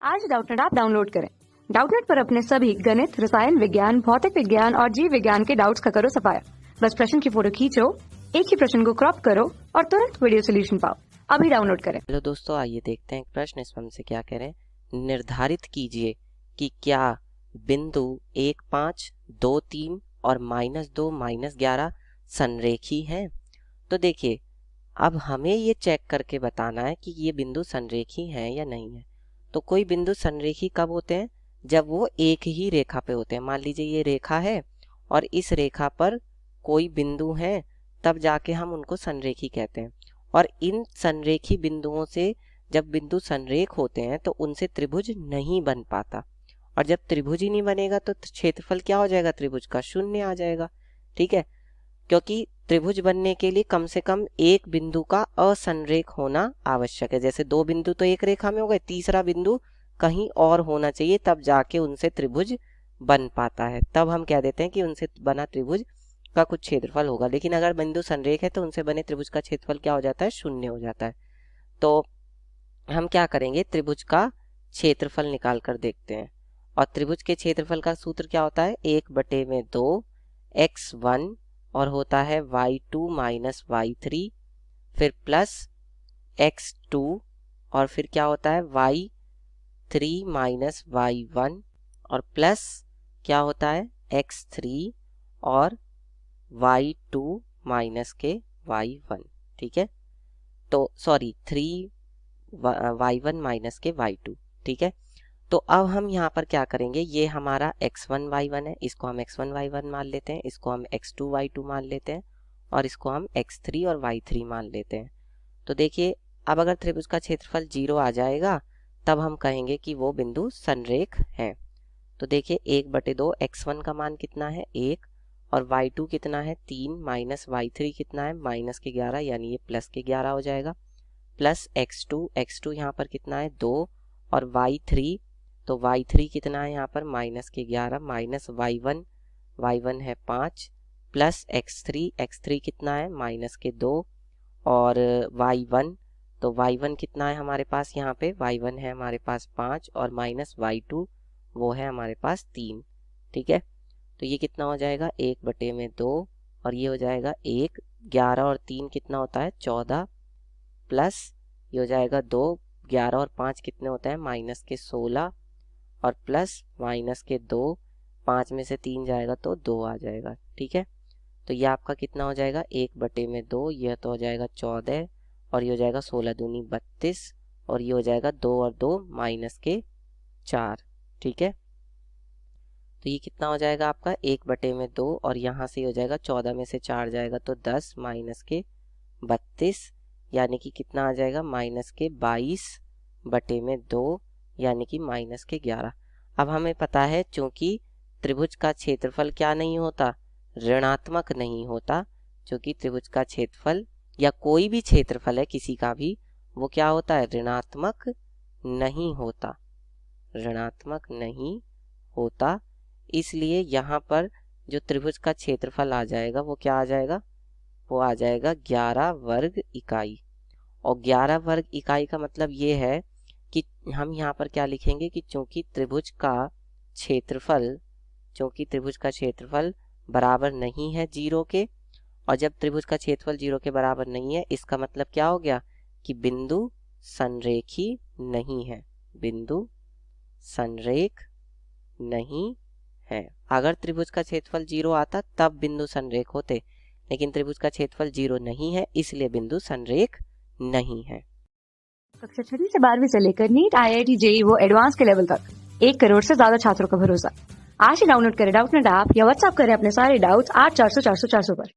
आज Doubtnut app download करें। Doubtnut पर अपने सभी गणित, रसायन विज्ञान, भौतिक विज्ञान और जीव विज्ञान के डाउट्स का करो सफाया। बस प्रश्न की फोटो खींचो, एक ही प्रश्न को क्रॉप करो और तुरंत वीडियो सोल्यूशन पाओ। अभी डाउनलोड करें। हेलो दोस्तों, आइए देखते हैं एक प्रश्न। इसमें हमसे क्या कह रहे हैं, निर्धारित कीजिए कि क्या बिंदु 1, 5, 2, 3 और -2, -11 संरेखी हैं। तो देखिए, अब हमें ये चेक करके बताना है कि ये बिंदु संरेखी हैं या नहीं है। तो कोई बिंदु संरेखी कब होते हैं? जब वो एक ही रेखा पे होते हैं। मान लीजिए ये रेखा है और इस रेखा पर कोई बिंदु है, तब जाके हम उनको संरेखी कहते हैं। और इन संरेखी बिंदुओं से जब बिंदु संरेख होते हैं तो उनसे त्रिभुज नहीं बन पाता, और जब त्रिभुज ही नहीं बनेगा तो क्षेत्रफल क्या हो जाएगा? त्रिभुज का शून्य आ जाएगा। ठीक है, क्योंकि त्रिभुज बनने के लिए कम से कम एक बिंदु का असंरेख होना आवश्यक है। जैसे दो बिंदु तो एक रेखा में हो गए, तीसरा बिंदु कहीं और होना चाहिए, तब जाके उनसे त्रिभुज बन पाता है। तब हम कह देते हैं कि उनसे बना त्रिभुज का कुछ क्षेत्रफल होगा। लेकिन अगर बिंदु संरेख है तो उनसे बने त्रिभुज का क्षेत्रफल क्या हो जाता है? शून्य हो जाता है। तो हम क्या करेंगे, त्रिभुज का क्षेत्रफल निकाल कर देखते हैं। और त्रिभुज के क्षेत्रफल का सूत्र क्या होता है? 1/2 x1 और होता है y2 माइनस y3, फिर प्लस x2 और फिर क्या होता है? y3 माइनस y1 और प्लस क्या होता है? x3 और y2 माइनस के y1। ठीक है, तो सॉरी 3y1 माइनस के y2। ठीक है, तो अब हम यहाँ पर क्या करेंगे, ये हमारा x1 y1 है, इसको हम x1 y1 मान लेते हैं, इसको हम x2 y2 मान लेते हैं और इसको हम x3 और y3 मान लेते हैं। तो देखिए, अब अगर त्रिभुज का क्षेत्रफल 0 आ जाएगा तब हम कहेंगे कि वो बिंदु संरेख है। तो देखिए, 1/2 x1 का मान कितना है? 1, और y2 कितना है? 3, माइनस y3 कितना है? -11, यानी ये प्लस के 11 हो जाएगा, प्लस x2 यहाँ पर कितना है? 2, और y3, तो y3 कितना है यहाँ पर? -11 माइनस y1 है 5, प्लस x3 कितना है? -2, और y1, तो y1 कितना है हमारे पास यहाँ पे? y1 है हमारे पास 5 और माइनस y2 वो है हमारे पास 3। ठीक है, तो ये कितना हो जाएगा? 1/2 और ये हो जाएगा 1, 11 और 3 कितना होता है? 14, प्लस ये हो जाएगा 2, 11 और 5 कितने होता है? -16, और प्लस -2, 5 में से 3 जाएगा तो 2 आ जाएगा। ठीक है, तो ये आपका कितना हो जाएगा? 1/2, यह तो हो जाएगा 14, और ये हो जाएगा 16 दूनी 32, और ये हो जाएगा 2 और 2 -4। ठीक है, तो ये कितना हो जाएगा आपका? 1/2, और यहाँ से हो जाएगा 14 में से 4 जाएगा तो 10 -32, यानी कि कितना आ जाएगा? -22/2, यानी कि -11। अब हमें पता है, चूंकि त्रिभुज का क्षेत्रफल क्या नहीं होता? ऋणात्मक नहीं होता। क्योंकि त्रिभुज का क्षेत्रफल या कोई भी क्षेत्रफल है किसी का भी, वो क्या होता है? ऋणात्मक नहीं होता, ऋणात्मक नहीं होता। इसलिए यहाँ पर जो त्रिभुज का क्षेत्रफल आ जाएगा वो क्या आ जाएगा? वो आ जाएगा 11 वर्ग इकाई। और 11 वर्ग इकाई का मतलब ये है कि हम यहाँ पर क्या लिखेंगे कि चूंकि त्रिभुज का क्षेत्रफल बराबर नहीं है 0 के, और जब त्रिभुज का क्षेत्रफल 0 के बराबर नहीं है, इसका मतलब क्या हो गया कि बिंदु संरेखी नहीं है, बिंदु संरेख नहीं है। अगर त्रिभुज का क्षेत्रफल 0 आता तब बिंदु संरेख होते, लेकिन त्रिभुज का क्षेत्रफल 0 नहीं है, इसलिए बिंदु संरेख नहीं है। कक्षा 6 से 12वीं से लेकर नीट, IIT, JEE वो एडवांस के लेवल तक 1 करोड़ से ज्यादा छात्रों का भरोसा। आज ही डाउनलोड करें डाउटनेट ऐप या व्हाट्सएप करें अपने सारे डाउट्स 8400 400 400 पर।